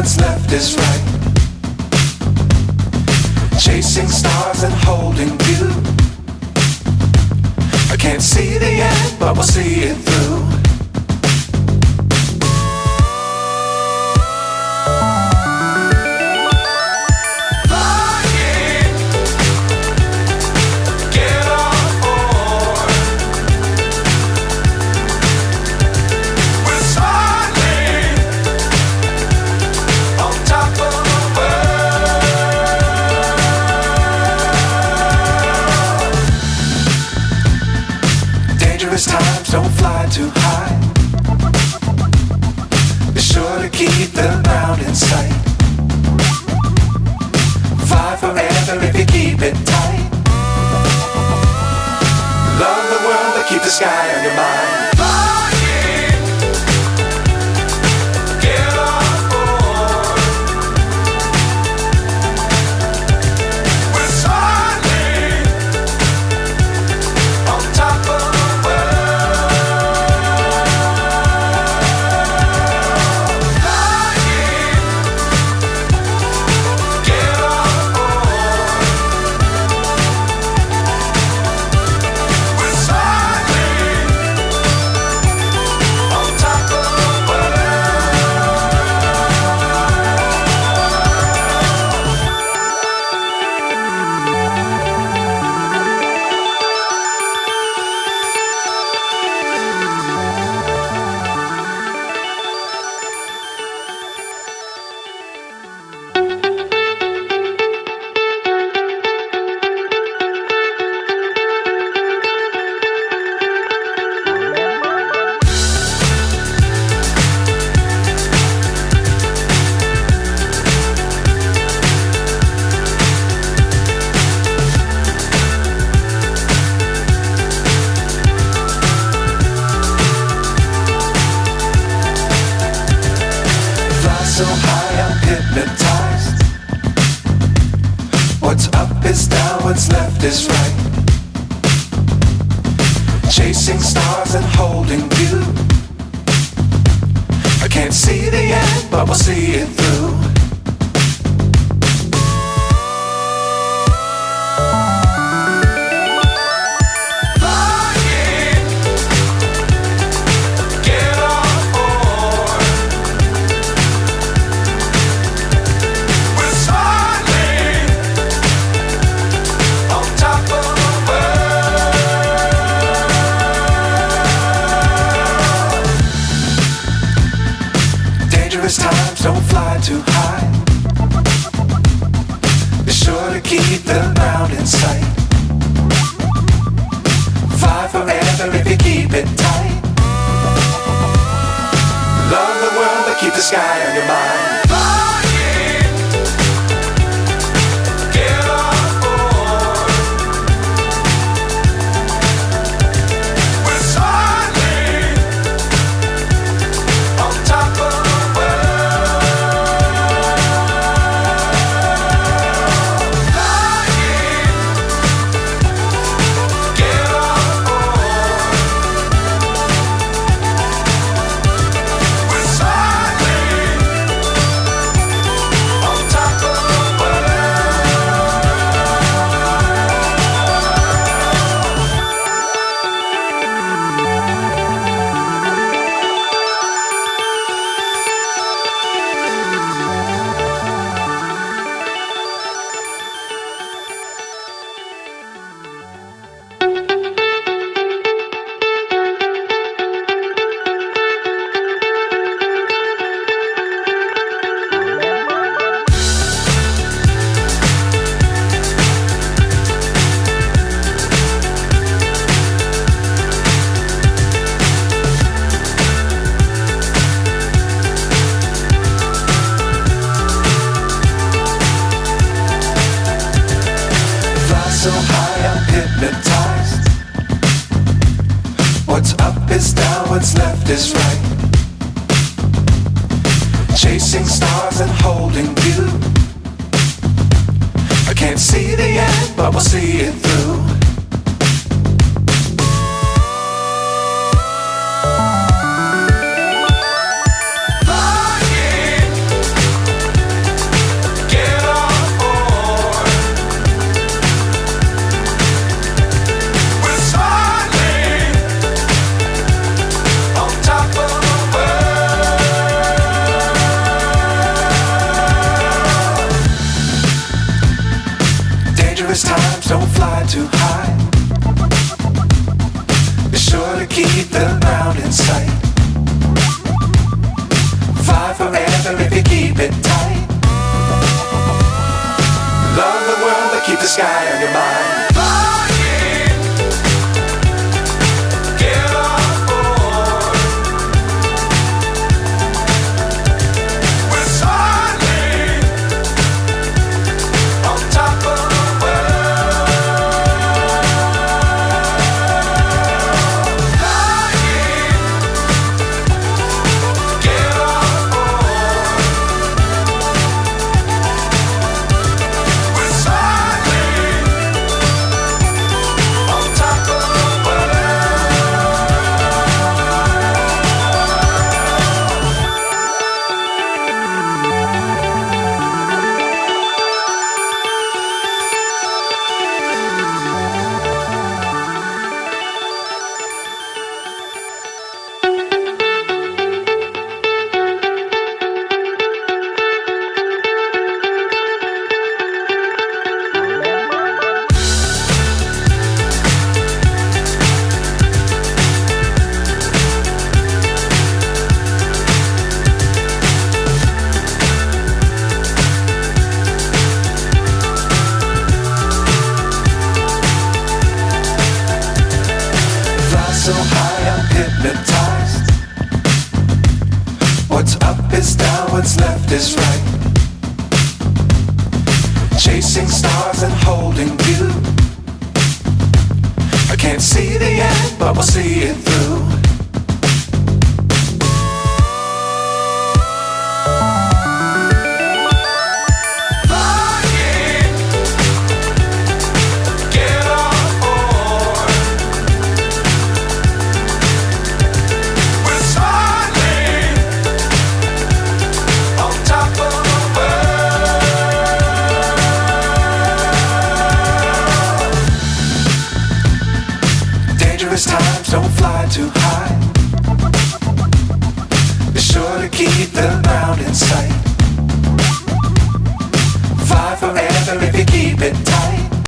what's left is right. Chasing stars and holding you. I can't see the end, but we'll see it through. Times don't fly too high. Be sure to keep the ground in sight. Fly forever if you keep it tight. Love the world but keep the sky on your mind. So high I'm hypnotized. What's up is down, what's left is right. Chasing stars and holding you. I can't see the end, but we'll see it through. Times don't fly too high. Be sure to keep the ground in sight. Fly forever if you keep it tight. Love the world but keep the sky on your mind. So high I'm hypnotized. What's up is down, what's left is right. Chasing stars and holding you. I can't see the end, but we'll see it through. Flying, it tight. Love the world, but keep the sky on your mind. Flying, get on board. We're soaring on top of the world. Flying, get on board. We're soaring on top of the so high I'm hypnotized. What's up is down, what's left is right. Chasing stars and holding you. I can't see the end, but we'll see it through. Flying, get on board. We're soaring on top of the world. Dangerous times, don't fly too high. Be sure to keep the ground in sight. Fly forever if you keep it tight.